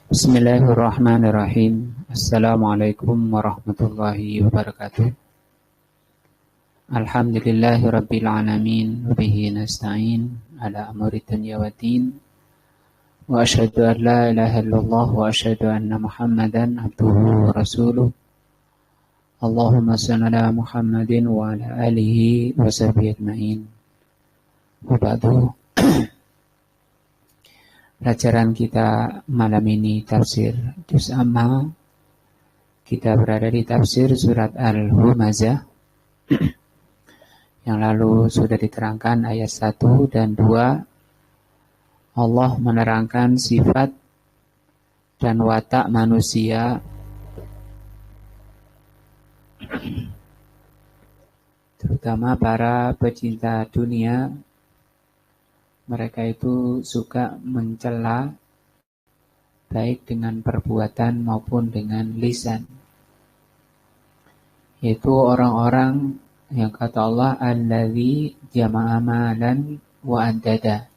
Bismillahirrahmanirrahim. Assalamualaikum warahmatullahi wabarakatuh. Alhamdulillahirabbil alamin wa bihi nasta'in ala amri dunya waddin. Wa asyhadu an la ilaha illallah wa asyhadu anna Muhammadan abduhu wa rasuluh. Allahumma shalli ala Muhammadin wa ala alihi wa sahbihi ajmain. Wa ba'du. Pelajaran kita malam ini tafsir juz amma. Kita berada di tafsir surat Al-Humazah. Yang lalu sudah diterangkan ayat 1 dan 2. Allah menerangkan sifat dan watak manusia terutama para pecinta dunia. Mereka itu suka mencela baik dengan perbuatan maupun dengan lisan. Yaitu orang-orang yang kata Allah allazi jama'a malan wa addada.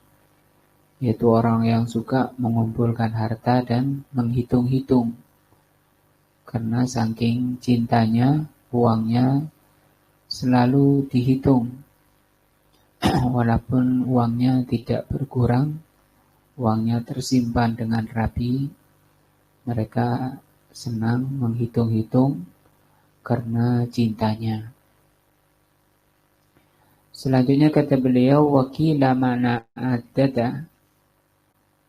Yaitu orang yang suka mengumpulkan harta dan menghitung-hitung. Karena saking cintanya, uangnya selalu dihitung. Walaupun uangnya tidak berkurang, uangnya tersimpan dengan rapi, mereka senang menghitung-hitung karena cintanya. Selanjutnya kata beliau, wakila makna addada.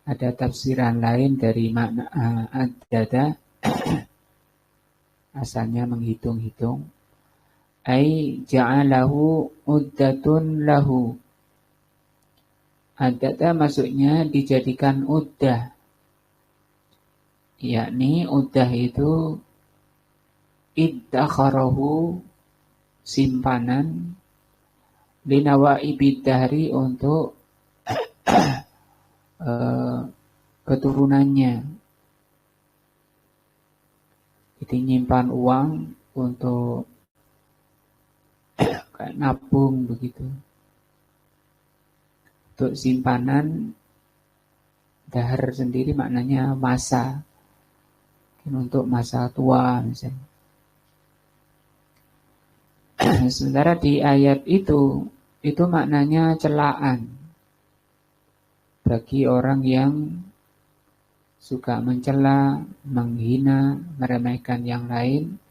Ada tafsiran lain dari makna addada. Asalnya menghitung-hitung. Ai ja'alahu uddatun lahu. Addata maksudnya dijadikan uddah. Yakni uddah itu iddakharahu, simpanan, linawaibid dahri, untuk keturunannya. Jadi nyimpan uang untuk kayak nabung begitu. Untuk simpanan, dahar sendiri maknanya masa. Untuk masa tua misalnya. Sementara di ayat itu maknanya celaan. Bagi orang yang suka mencela, menghina, meremehkan yang lain.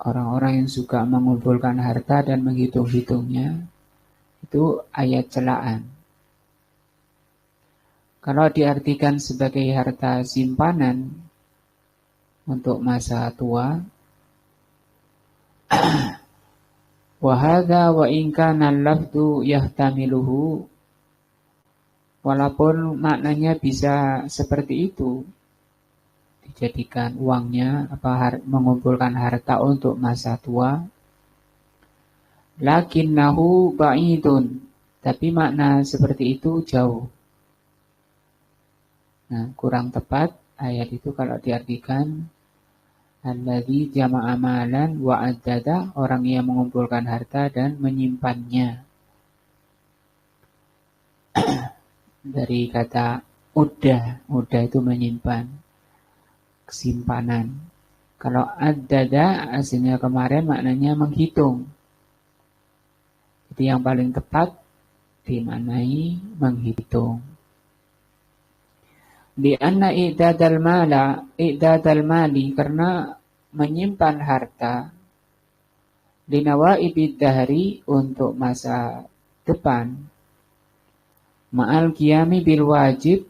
Orang-orang yang suka mengumpulkan harta dan menghitung-hitungnya, itu ayat celaan. Kalau diartikan sebagai harta simpanan untuk masa tua, wa hadza wa in kana al-lafdhu yahtamiluhu, walaupun maknanya bisa seperti itu, dijadikan uangnya mengumpulkan harta untuk masa tua, lakinnahu ba'idun, tapi makna seperti itu jauh. Nah, kurang tepat ayat itu kalau diartikan alladzi jama'a malan wa addada, orang yang mengumpulkan harta dan menyimpannya. Dari kata uddah itu menyimpan, simpanan. Kalau addada aslinya kemarin maknanya menghitung. Jadi yang paling tepat dimaknai menghitung. Di anna i'dadal mali, karena menyimpan harta, linawaibid dahri, untuk masa depan, ma'al qiyami bil wajib,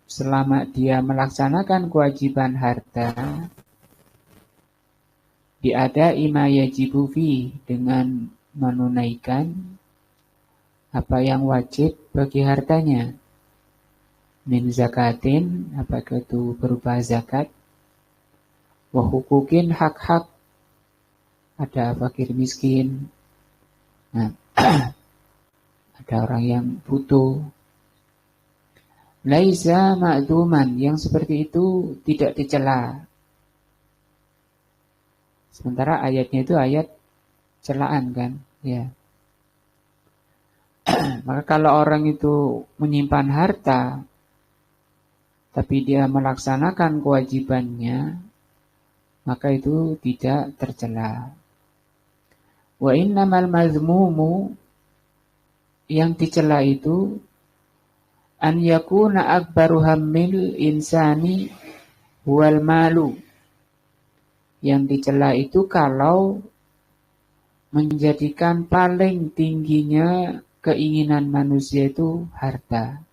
selama dia melaksanakan kewajiban harta, biada ima yajibu fi, dengan menunaikan apa yang wajib bagi hartanya, min zakatin, apakah itu berupa zakat, wa hukukin, hak-hak, ada fakir miskin, nah, ada orang yang butuh. Laisa ma'duman, yang seperti itu tidak dicela. Sementara ayatnya itu ayat celaan kan, ya. Maka kalau orang itu menyimpan harta tapi dia melaksanakan kewajibannya, maka itu tidak tercela. Wa innamal mazmumu, yang dicela itu an yakuna akbaru hammil insani wal malu. Yang dicela itu kalau menjadikan paling tingginya keinginan manusia itu harta.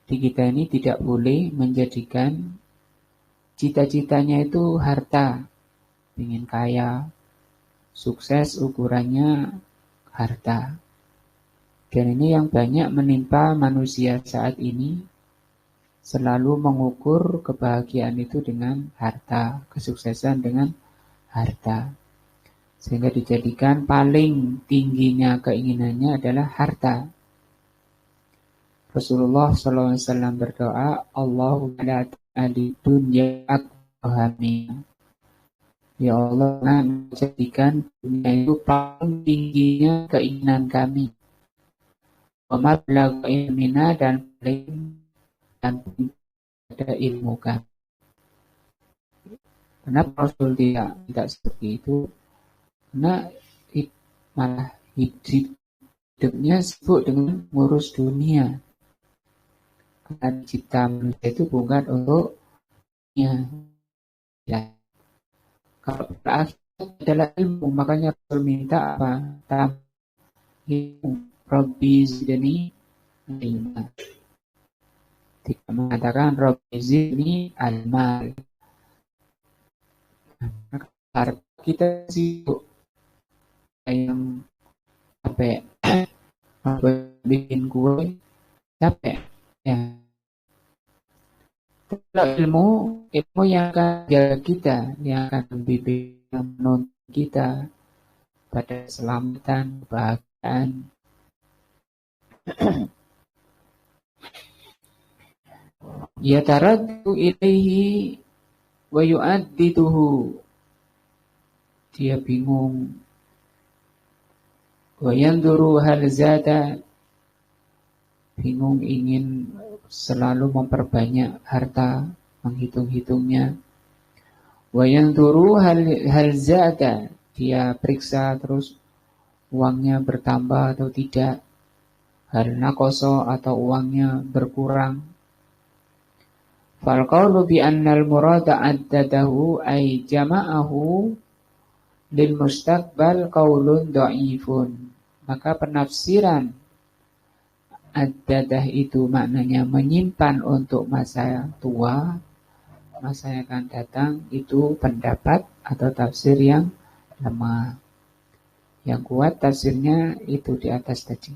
Di kita ini tidak boleh menjadikan cita-citanya itu harta. Ingin kaya, sukses ukurannya harta. Dan ini yang banyak menimpa manusia saat ini, selalu mengukur kebahagiaan itu dengan harta, kesuksesan dengan harta. Sehingga dijadikan paling tingginya keinginannya adalah harta. Rasulullah SAW berdoa, Allahumma la ta'ali dunya akbahamina. Ya Allah, jadikan dunia itu paling tingginya keinginan kami. Wa mablagha ilmina, dan paling ada ilmu kami. Kenapa Rasul tidak seperti itu? Karena malah hidupnya sibuk dengan ngurus dunia. Karena cipta manusia itu bukan untuk dunia. Ya. Kalau akhirat adalah ilmu, makanya Rasul minta apa? Ilmu. Rabbi zidni ilma. Tidak mengatakan Rabbi zidni al-mal. Harta kita sibuk yang capek bikin kue, capek ya. Kalau ilmu yang akan jaga kita, yang akan membimbing, menuntun kita pada keselamatan, kebahagiaan. Yataradu ilaihi wa yu'addituhu. Dia bingung. Wa yanduru hal zada. Bingung, ingin selalu memperbanyak harta, menghitung-hitungnya. Wa yanduru hal zada. Dia periksa terus uangnya bertambah atau tidak. Hal naqasa, atau uangnya berkurang. Fal qawlu bi annal murada addadahu ay jama'ahu lil mustaqbal qaulun dha'ifun. Maka penafsiran addadah itu maknanya menyimpan untuk masa tua, masa yang akan datang, itu pendapat atau tafsir yang lemah. Yang kuat tafsirnya itu di atas tadi,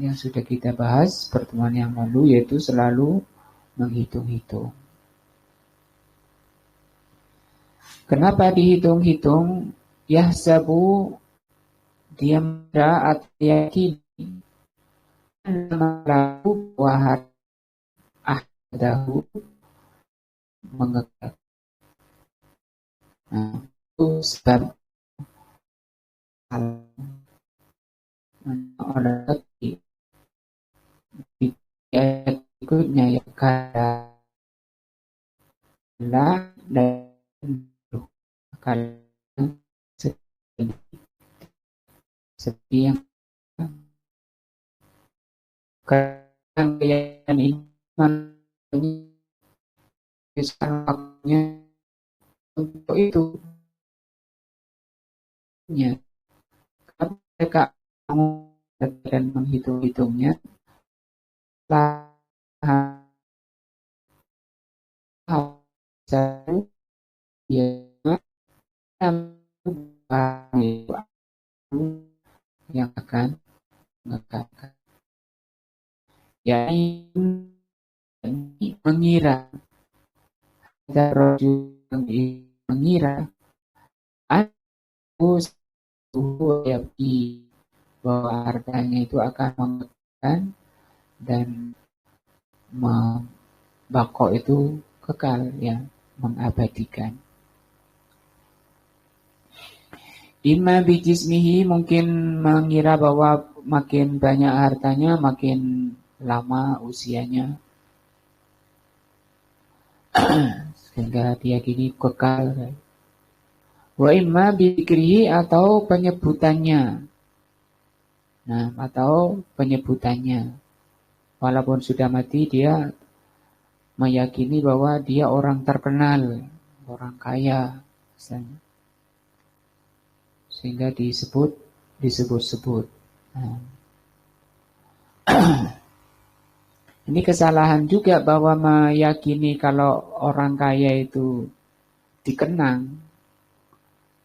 yang sudah kita bahas pertemuan yang lalu, yaitu selalu menghitung-hitung. Kenapa dihitung-hitung? Yahsabu, dia mengira atau yakini, malahu wahad ahdahu, mengekat. Nah, itu sebab oleh di ayat berikutnya ya, kala dan seperti yang kalian iman waktunya untuk itu ya. Mereka dan menghitung-hitungnya yang akan mengatakan, yakni mengira, ada rojul yang mengira aku bahwa hartanya itu akan mengekang dan membako itu kekal, ya, mengabadikan. Imma bijismihi, mungkin mengira bahwa makin banyak hartanya makin lama usianya sehingga diyakini kekal. Wa imma bikrihi atau penyebutannya. Nah, atau penyebutannya. Walaupun sudah mati, dia meyakini bahwa dia orang terkenal, orang kaya, misalnya. Sehingga disebut-sebut. Nah. Ini kesalahan juga bahwa meyakini kalau orang kaya itu dikenang.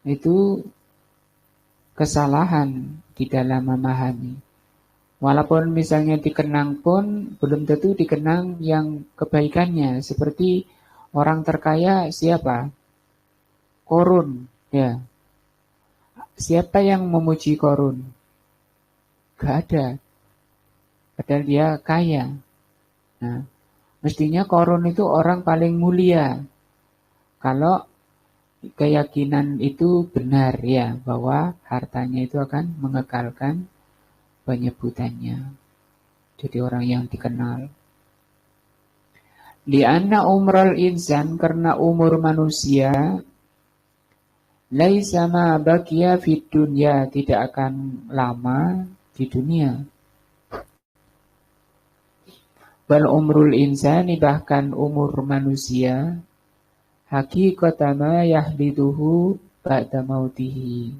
Itu kesalahan di dalam memahami. Walaupun misalnya dikenang pun belum tentu dikenang yang kebaikannya. Seperti orang terkaya siapa? Korun, ya. Siapa yang memuji Korun? Gak ada. Padahal dia kaya. Nah, mestinya Korun itu orang paling mulia. Kalau keyakinan itu benar ya, bahwa hartanya itu akan mengekalkan penyebutannya. Jadi orang yang dikenal. Lianna umral insan, karena umur manusia, laisa ma baqiya fid dunya, tidak akan lama di dunia. Bal umrul insani, bahkan umur manusia, haqiqatama yahdiduhu ba'da mautihi.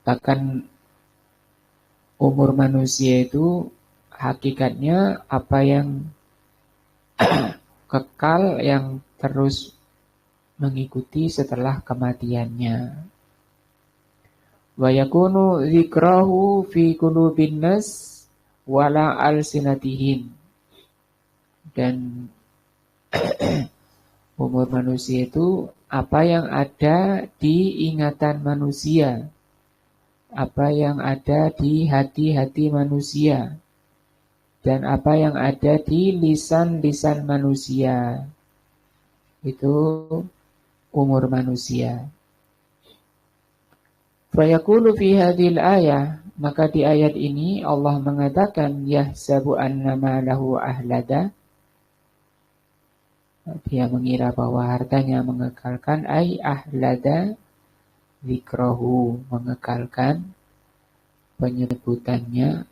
Bahkan umur manusia itu hakikatnya apa yang kekal, yang terus mengikuti setelah kematiannya. Wa yakunu dzikrahu fi qulubin nas wala alsinatihim. Dan umur manusia itu apa yang ada di ingatan manusia, apa yang ada di hati-hati manusia, dan apa yang ada di lisan-lisan manusia. Itu umur manusia. Fayaqulu fi hadhil ayah, maka di ayat ini Allah mengatakan yahsabu annama lahu ahlada. Dia mengira bahwa hartanya mengekalkan, ay ahlada zikrahu, mengekalkan penyebutannya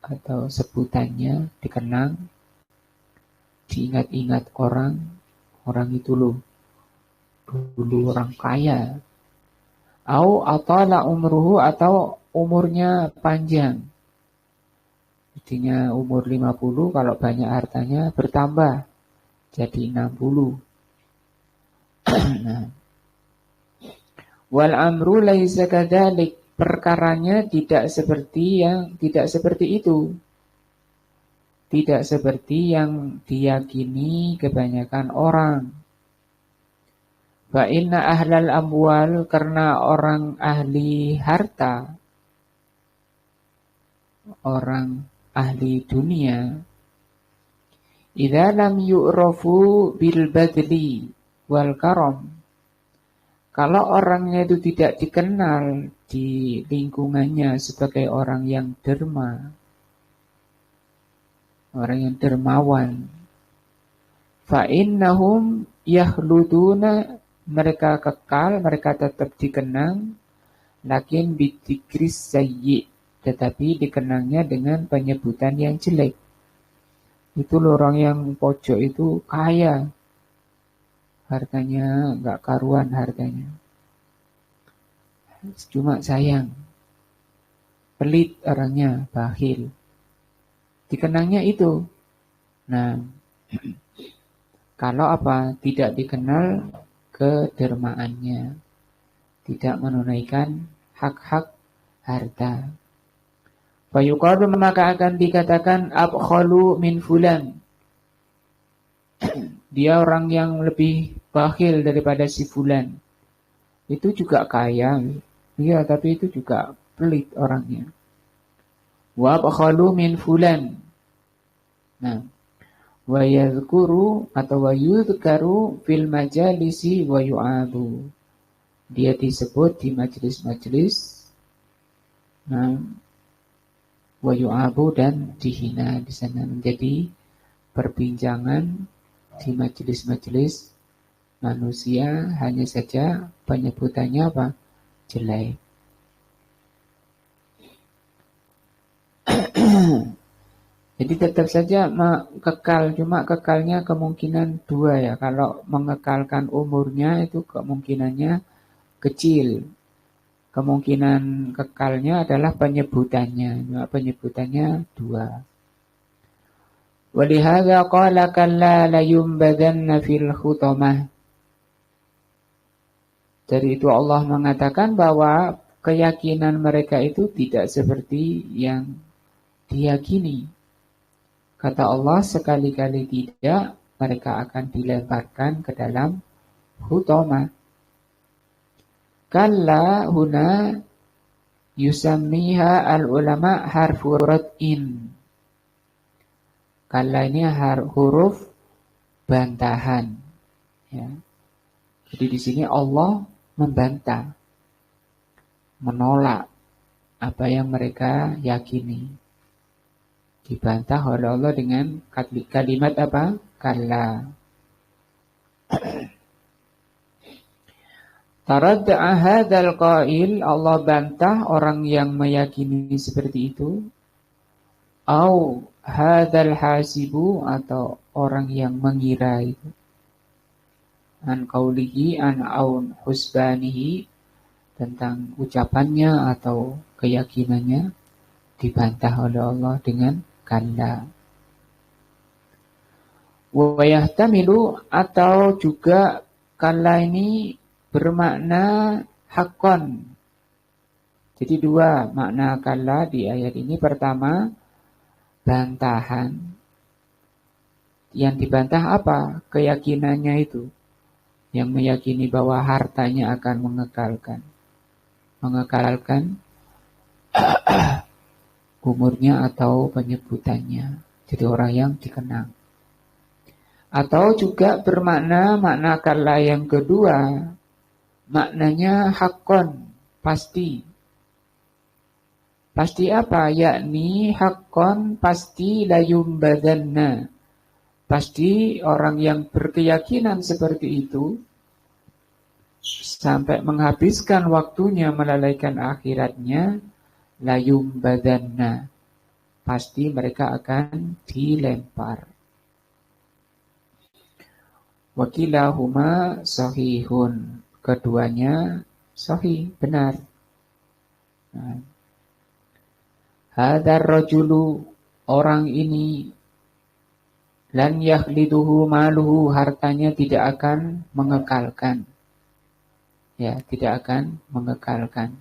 atau sebutannya, dikenang, diingat-ingat orang itu loh dulu orang kaya. Au atala umruhu, atau umurnya panjang. Artinya umur 50, kalau banyak hartanya bertambah jadi 60. Nah. Wal amru laisa kadzalik, perkaranya tidak seperti itu. Tidak seperti yang diyakini kebanyakan orang. Fa inna ahlal amwal, karena orang ahli harta, orang ahli dunia, idza lam yu'rafu bil badli wal karam, kalau orangnya itu tidak dikenal di lingkungannya sebagai orang yang derma, orang yang dermawan, fa innahum yahluduna, mereka kekal, mereka tetap dikenang, lakin bidzikris sayyi, tetapi dikenangnya dengan penyebutan yang jelek. Itu loh orang yang pojok itu kaya, hartanya nggak karuan hartanya, cuma sayang, pelit orangnya, bakhil, dikenangnya itu. Nah, kalau apa? Tidak dikenal kedermaannya, tidak menunaikan hak-hak harta. Fayuqalu, maka akan dikatakan abkhalu min fulan, dia orang yang lebih bakhil daripada si fulan. Itu juga kaya, iya, tapi itu juga pelit orangnya. Wa abkhalu min fulan. Nah, wa yadhkuru atau wa yudhkaru fil majalisi wa yu'adu, dia disebut di majelis-majelis, nah, wa yu'abu dan dihina. Di sana menjadi perbincangan di majelis-majelis manusia, hanya saja penyebutannya apa? Jelek. Jadi tetap saja kekal, cuma kekalnya kemungkinan dua ya. Kalau mengekalkan umurnya itu kemungkinannya kecil. Kemungkinan kekalnya adalah penyebutannya, cuma penyebutannya dua. Walihada qala kalla layumbadanna fil khutamah. Dari itu Allah mengatakan bahwa keyakinan mereka itu tidak seperti yang diyakini. Kata Allah, sekali-kali tidak, mereka akan dilemparkan ke dalam hutamah. Kalla huna yusammiha al-ulama harfu rad'in. Kalla ini huruf bantahan. Ya. Jadi di sini Allah membantah, menolak apa yang mereka yakini. Dibantah oleh Allah dengan kalimat apa? Kalla. Taradda'a hadzal qail, Allah bantah orang yang meyakini seperti itu. Au hadzal hasibu, atau orang yang mengira itu. An qaulihi an aun husbanihi, tentang ucapannya atau keyakinannya dibantah oleh Allah dengan kalla. Wa yahtamilu, atau juga kalla ini bermakna haqqan. Jadi dua makna kalla di ayat ini. Pertama, bantahan. Yang dibantah apa? Keyakinannya itu. Yang meyakini bahwa hartanya akan mengekalkan umurnya atau penyebutannya. Jadi orang yang dikenang. Atau juga bermakna makna kalla yang kedua, maknanya haqqan, pasti. Pasti apa? Yakni haqqan, pasti layumbadanna. Pasti orang yang berkeyakinan seperti itu sampai menghabiskan waktunya melalaikan akhiratnya, layumbadanna, pasti mereka akan dilempar. Wakilahuma sahihun, keduanya sahih, benar. Hadzal rajulu, orang ini, lan yakhliduhu maluhu, hartanya tidak akan mengekalkan. Ya, tidak akan mengekalkan.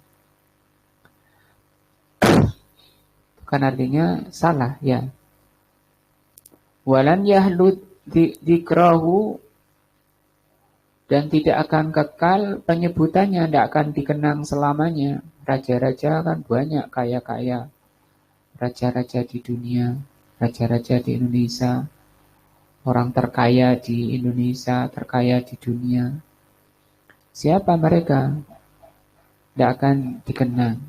Kan artinya salah, ya. Walan yahlud dzikrahu, dan tidak akan kekal penyebutannya, tidak akan dikenang selamanya. Raja-raja kan banyak, kaya-kaya. Raja-raja di dunia, raja-raja di Indonesia, orang terkaya di Indonesia, terkaya di dunia. Siapa mereka? Tidak akan dikenang.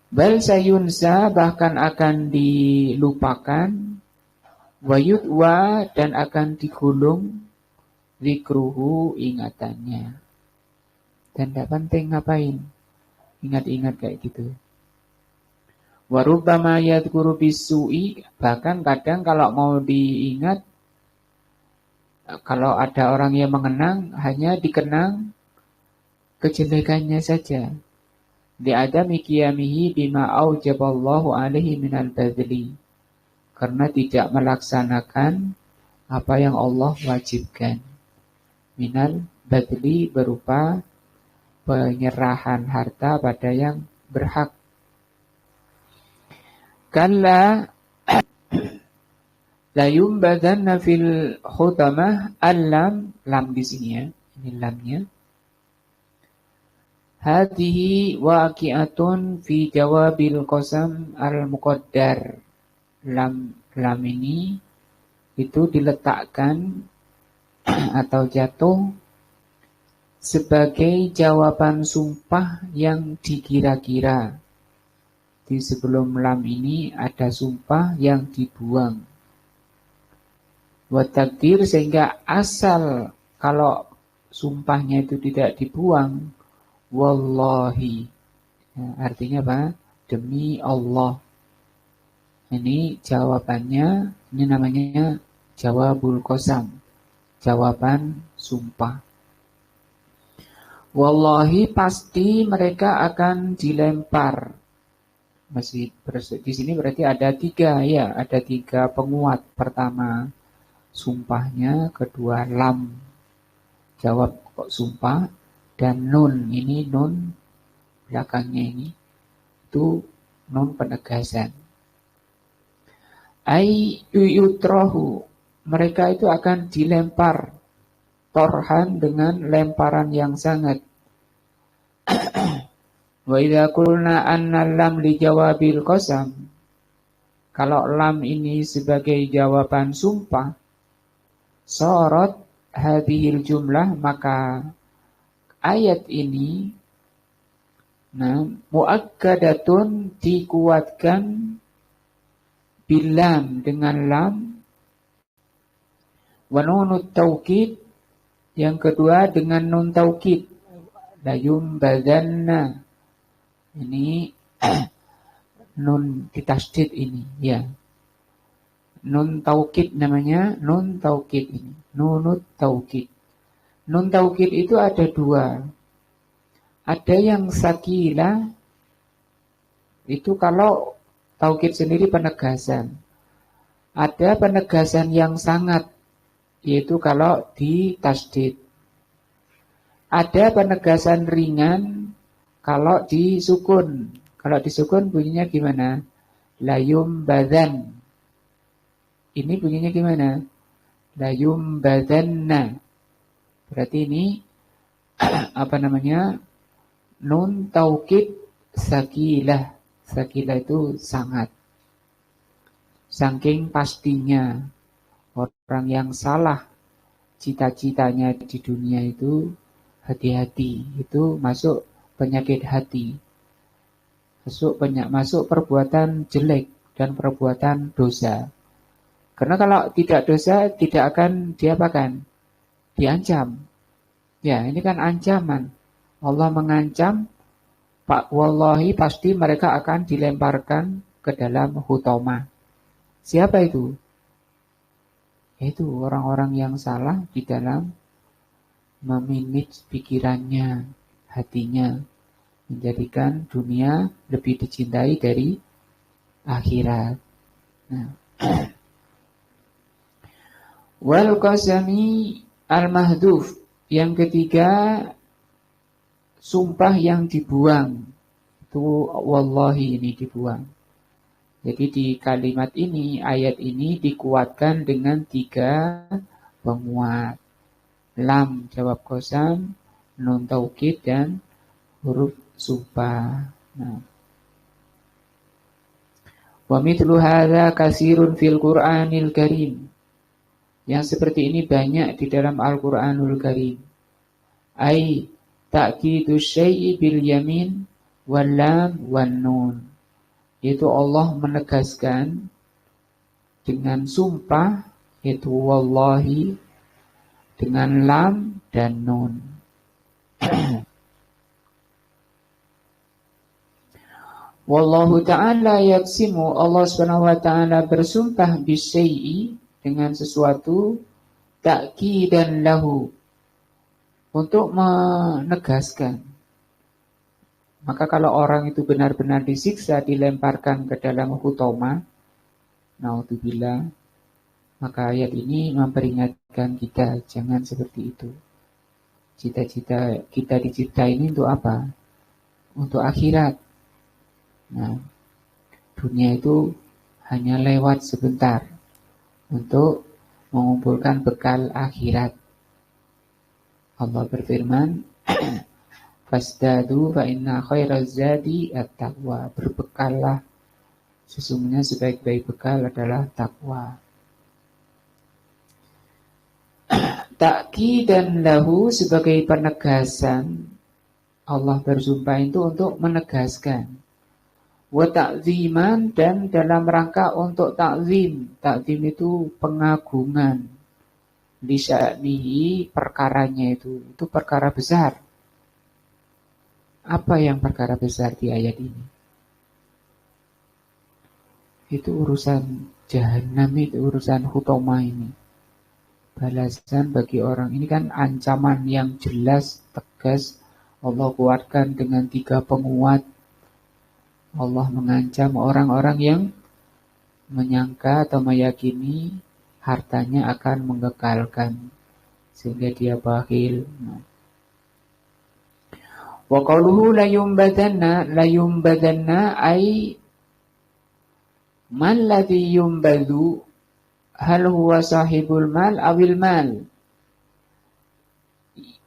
Bal sayunsa, bahkan akan dilupakan. Wayudwa, dan akan digulung. Zikruhu, ingatannya. Dan tidak penting ngapain ingat-ingat kayak gitu. Warubbama yadhkuru bisu'i, bahkan kadang kalau mau diingat, kalau ada orang yang mengenang, hanya dikenang kejelekannya saja. Li'adami qiyamihi bima aujaballahu alaihi minal badli, karena tidak melaksanakan apa yang Allah wajibkan. Minal badli, berupa penyerahan harta pada yang berhak. Kalla layumbadanna fil khutamah, al-lam, lam di sini ya, ini lamnya. Hadihi waqi'atun fi jawabil qasam al-muqaddar. Lam ini itu diletakkan atau jatuh sebagai jawaban sumpah yang dikira-kira. Di sebelum lam ini ada sumpah yang dibuang. Wa takdir, sehingga asal kalau sumpahnya itu tidak dibuang, wallahi. Ya, artinya apa? Demi Allah. Ini jawabannya, ini namanya jawabul qasam. Jawaban sumpah. Wallahi, pasti mereka akan dilempar. Masih di sini berarti ada tiga, ya, ada tiga penguat. Pertama, sumpahnya. Kedua, lam, jawab kok sumpah. Dan nun, ini nun belakangnya ini, itu nun penegasan. Ai yutrahu, mereka itu akan dilempar. Torhan, dengan lemparan yang sangat. Wa idza qulna anna lam li jawabil qasam, kalau lam ini sebagai jawaban sumpah, sorot hadhil jumlah, maka ayat ini muakkadatun, dikuatkan, bilam, dengan lam, wa nunut taukid, yang kedua dengan nun taukid, la yumbadanna. Ini nun ditasydid ini, ya. Nun taukid namanya, nun taukid ini. Nunut taukid. Nun taukid itu ada dua. Ada yang sakila, itu kalau taukid sendiri penegasan. Ada penegasan yang sangat, yaitu kalau ditasydid. Ada penegasan ringan kalau disukun. Kalau disukun bunyinya gimana? Layum badan. Ini bunyinya gimana? Layum badanna. Berarti ini apa namanya? Nun taukid sakilah. Sakilah itu sangat. Saking pastinya orang yang salah cita-citanya di dunia itu, hati-hati, itu masuk penyakit hati, masuk perbuatan jelek dan perbuatan dosa. Karena kalau tidak dosa, tidak akan diapakan? Diancam. Ya, ini kan ancaman. Allah mengancam, Pak, wallahi pasti mereka akan dilemparkan ke dalam hutama. Siapa itu? Yaitu orang-orang yang salah di dalam memanage pikirannya, hatinya, menjadikan dunia lebih dicintai dari akhirat. Nah. Wal qasami al-mahdhuf, yang ketiga sumpah yang dibuang. Itu wallahi ini dibuang. Jadi di kalimat ini, ayat ini dikuatkan dengan tiga penguat. Lam jawab qasam, nun taukid, dan huruf sumpah. Nah. Wa mithlu hadza katsirun fil Qur'anil Karim. Yang seperti ini banyak di dalam Al-Qur'anul Karim. Ai ta'kidu syai'i bil yamin wal lam wan nun. Itu Allah menegaskan dengan sumpah, yaitu wallahi, dengan lam dan nun. Wallahu ta'ala yaksimu, Allah SWT bersumpah bisyai'i, dengan sesuatu, ta'kidan lahu, untuk menegaskan. Maka kalau orang itu benar-benar disiksa, dilemparkan ke dalam hutama, naudzubillah, maka ayat ini memperingatkan kita, jangan seperti itu. Cita-cita kita dicipta ini untuk apa? Untuk akhirat. Nah, dunia itu hanya lewat sebentar untuk mengumpulkan bekal akhirat. Allah berfirman, fasdadu fa inna khairaz zadi at-taqwa. Berbekallah, sesungguhnya sebaik-baik bekal adalah takwa. Ta'kidan lahu, sebagai penegasan. Allah bersumpah itu untuk menegaskan. wa ta'ziman, dan dalam rangka untuk ta'zim. Ta'zim itu pengagungan. Li sya'nihi, perkaranya itu perkara besar. Apa yang perkara besar di ayat ini? Itu urusan jahanam, itu urusan hutama ini. Balasan bagi orang ini kan ancaman yang jelas, tegas. Allah kuatkan dengan 3 penguat. Allah mengancam orang-orang yang menyangka atau meyakini hartanya akan mengekalkan, sehingga dia bakhil. Wa qawluhu la yumbadanna ay man ladhi yumbadu, hal huwa sahibul mal awil mal.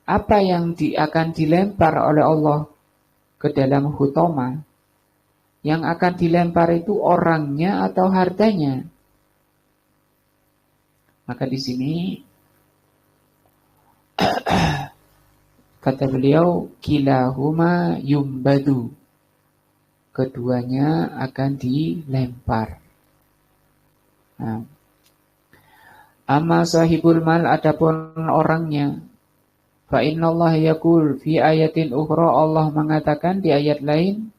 Apa yang akan dilempar oleh Allah ke dalam hutama? Yang akan dilempar itu orangnya atau hartanya? Maka di sini kata beliau, kilahuma yumbadu. Keduanya akan dilempar. Nah, amma sahibul mal, adapun orangnya, fa innallaha yaqul fi ayatin ukhra, Allah mengatakan di ayat lain,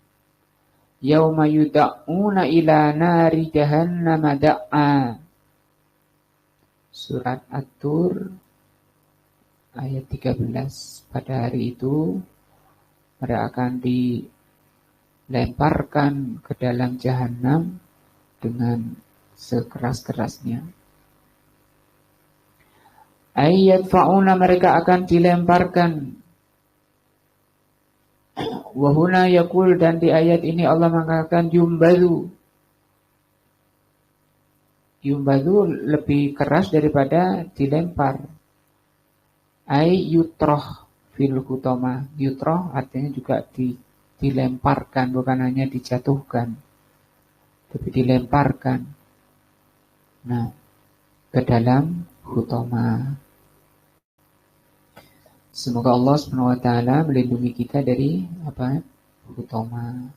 yauma yud'una ila nari jahannam da'a. Surat At-Tur ayat 13. Pada hari itu mereka akan dilemparkan ke dalam jahanam dengan sekeras-kerasnya. Ayat fa'una, mereka akan dilemparkan. Wahuna yakul, dan di ayat ini Allah mengatakan yumbadu. Yumbadu lebih keras daripada dilempar. Ay yutroh fil hutama. Yutroh artinya juga dilemparkan, bukan hanya dijatuhkan, tapi dilemparkan. Nah, ke dalam hutama. Semoga Allah SWT melindungi kita dari hutama.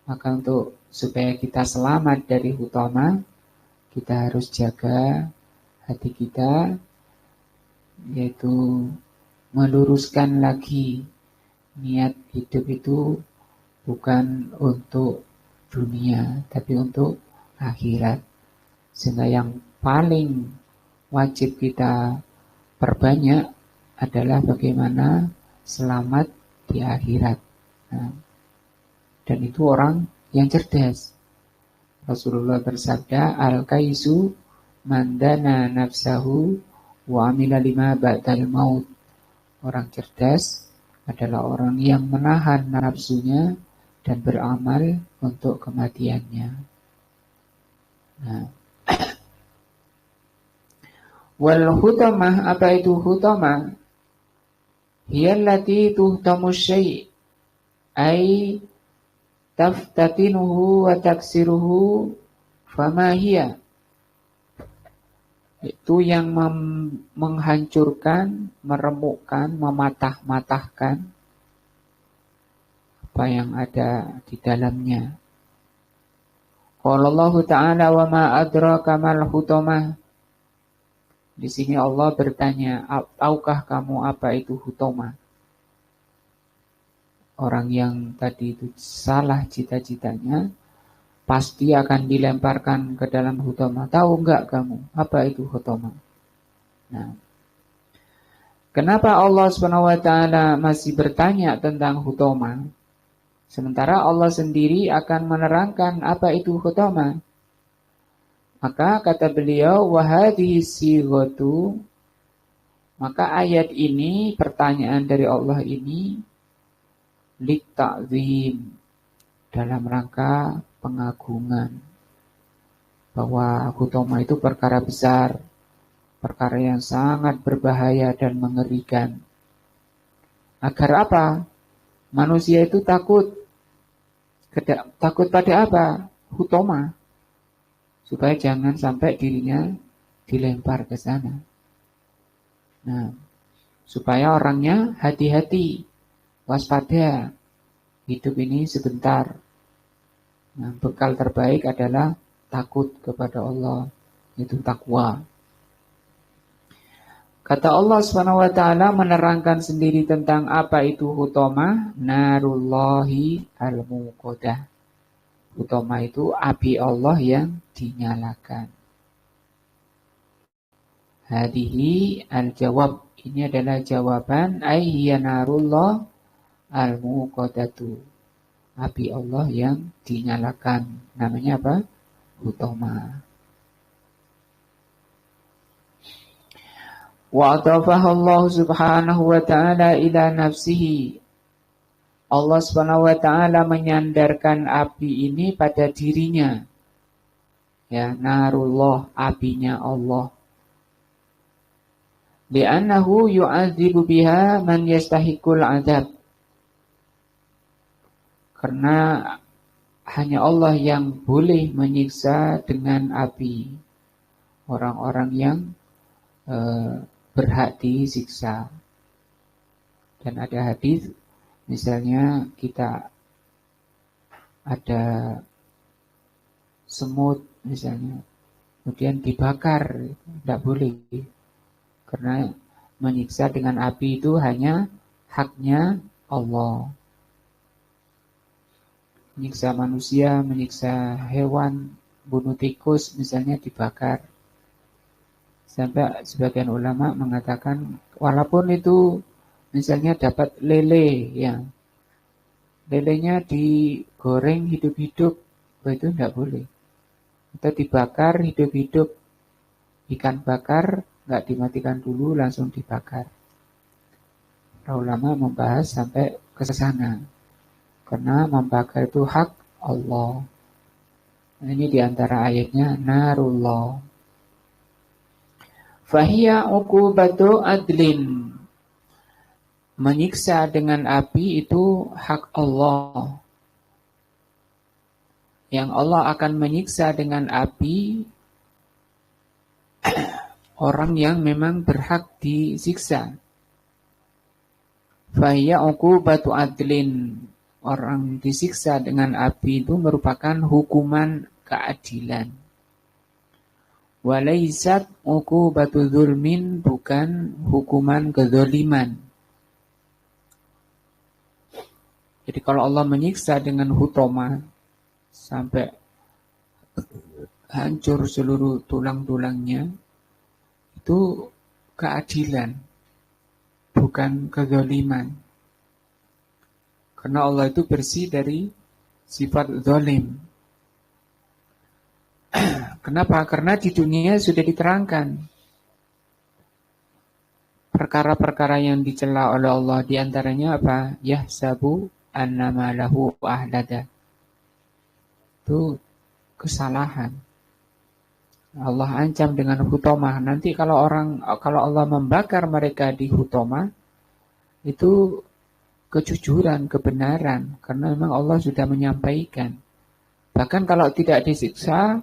Maka untuk supaya kita selamat dari hutama, kita harus jaga hati kita, yaitu meluruskan lagi niat hidup itu bukan untuk dunia, tapi untuk akhirat. Sehingga yang paling wajib kita perbanyak adalah bagaimana selamat di akhirat. Nah, dan itu orang yang cerdas. Rasulullah bersabda, al-kaisu mandana nafsahu wa amila lima ba'dal maut. Orang cerdas adalah orang yang menahan nafsunya dan beramal untuk kematiannya. Nah, wal hutamah, apa itu hutamah? Hiyallati tuhtamu syai' ay taftatinuhu wa taksiruhu fama hiya. Itu yang menghancurkan, meremukkan, mematah-matahkan apa yang ada di dalamnya. Qala Allah Ta'ala wa ma adraka mal hutamah. Di sini Allah bertanya, tahukah kamu apa itu hutama? Orang yang tadi itu salah cita-citanya pasti akan dilemparkan ke dalam hutama. Tahu enggak kamu apa itu hutama? Nah, kenapa Allah SWT masih bertanya tentang hutama? Sementara Allah sendiri akan menerangkan apa itu hutama. Maka kata beliau, wahadhihi sighatu, maka ayat ini, pertanyaan dari Allah ini, litta'zim, dalam rangka pengagungan. Bahwa hutama itu perkara besar, perkara yang sangat berbahaya dan mengerikan. Agar apa? Manusia itu takut. Takut pada apa? Hutama. Supaya jangan sampai dirinya dilempar ke sana. Nah, supaya orangnya hati-hati, waspada. Hidup ini sebentar. Nah, bekal terbaik adalah takut kepada Allah, itu takwa. Kata Allah Subhanahu wa taala menerangkan sendiri tentang apa itu hutomah, narullahi al-muqadah. Hutomah itu api Allah yang dinyalakan. Hadihi al-jawab, ini adalah jawaban, ay hiya narullah al-muqadatu, api Allah yang dinyalakan. Namanya apa? Hutoma. Wa atafaha Allah subhanahu wa ta'ala ila nafsihi. Allah subhanahu wa ta'ala menyandarkan api ini pada dirinya. Ya, narullah, apinya Allah. Li'annahu yu'adzibu biha man yastahiqul azab. Karena hanya Allah yang boleh menyiksa dengan api orang-orang yang berhak disiksa. Dan ada hadis, misalnya kita ada semut misalnya, kemudian dibakar, tidak boleh. Karena menyiksa dengan api itu hanya haknya Allah. Menyiksa manusia, menyiksa hewan, bunuh tikus misalnya dibakar. Sampai sebagian ulama mengatakan walaupun itu misalnya dapat lele, ya, lelenya digoreng hidup-hidup, itu tidak boleh. Atau dibakar hidup-hidup, ikan bakar nggak dimatikan dulu langsung dibakar. Para ulama membahas sampai ke sana, karena membakar itu hak Allah. Ini diantara ayatnya narullah. Fahiya uqubatu adlin. Menyiksa dengan api itu hak Allah. Yang Allah akan menyiksa dengan api orang yang memang berhak disiksa. Fahiya uqubatu adlin. Orang disiksa dengan api itu merupakan hukuman keadilan. Walaisat uqubatu dzulmin, bukan hukuman kezaliman. Jadi kalau Allah menyiksa dengan hutoma sampai hancur seluruh tulang-tulangnya, itu keadilan, bukan kezaliman. Karena Allah itu bersih dari sifat zalim. Kenapa? Karena di dunia sudah diterangkan perkara-perkara yang dicela oleh Allah, diantaranya apa? Yahsabu annama lahu ahlada. Itu kesalahan. Allah ancam dengan hutomah. Nanti kalau Allah membakar mereka di hutomah, itu kejujuran, kebenaran, karena memang Allah sudah menyampaikan. Bahkan kalau tidak disiksa,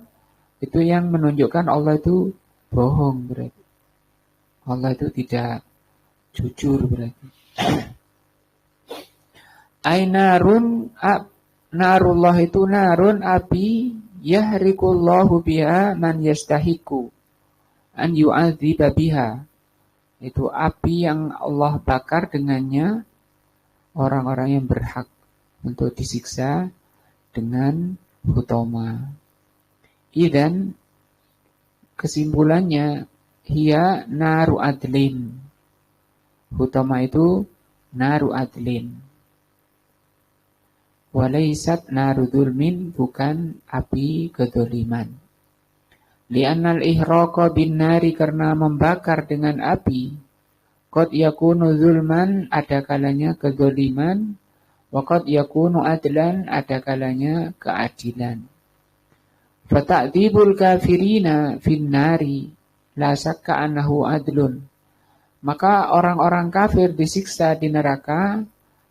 itu yang menunjukkan Allah itu bohong berarti. Allah itu tidak jujur berarti. Ainarun, narullah itu narun, api, yahrikullahu biha man yastahiku an yu'adziba biha. Itu api yang Allah bakar dengannya orang-orang yang berhak untuk disiksa dengan hutoma. Idan kesimpulannya hiya naru adlin. Hutoma itu naru adlin. Walaisat naru dzulmin, bukan api kedzaliman. Li'annal ihraqa bin nari, karena membakar dengan api, qad yakunu dzulman, ada kalanya kedzaliman, wa qad yakunu adlan, ada kalanya keadilan. Fata'dzibul kafirina finnari la syakka annahu adlun. Maka orang-orang kafir disiksa di neraka,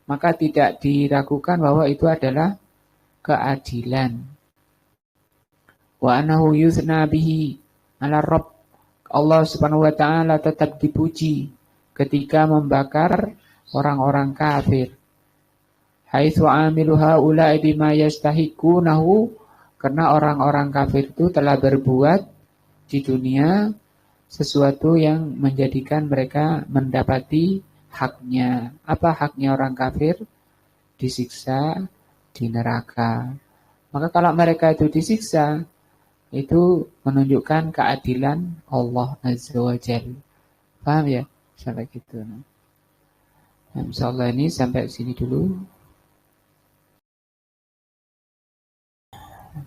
maka tidak diragukan bahwa itu adalah keadilan. Wa annahu yuthna bihi ala rabb. Allah Subhanahu wa taala tetap dipuji ketika membakar orang-orang kafir. Haitsu amilu haula'i bima yastahiqunahu, karena orang-orang kafir itu telah berbuat di dunia sesuatu yang menjadikan mereka mendapati haknya. Apa haknya orang kafir? Disiksa di neraka. Maka kalau mereka itu disiksa, itu menunjukkan keadilan Allah Azza wa Jalla. Paham ya? Sampai gitu. Nah, insyaallah ini sampai sini dulu.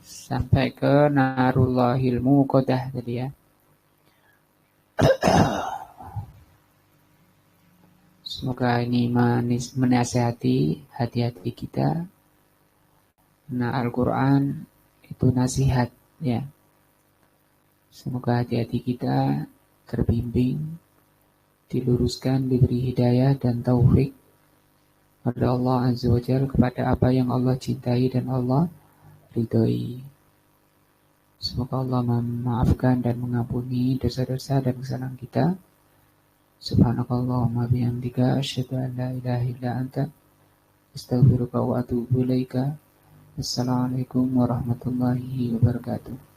Sampai ke narullahil muqaddah tadi ya. Semoga ini menasihati hati-hati kita. Nah, Al-Quran itu nasihat ya. Semoga hati-hati kita terbimbing, diluruskan, diberi hidayah dan taufik oleh Allah Azza wa Jalla kepada apa yang Allah cintai dan Allah ridhoi. Semoga Allah memaafkan dan mengampuni dosa-dosa dan kesalahan kita. Subhanakallahumma bihamdika asyhadu an la ilaha illa anta astaghfiruka wa atubu ilaika. Assalamualaikum warahmatullahi wabarakatuh.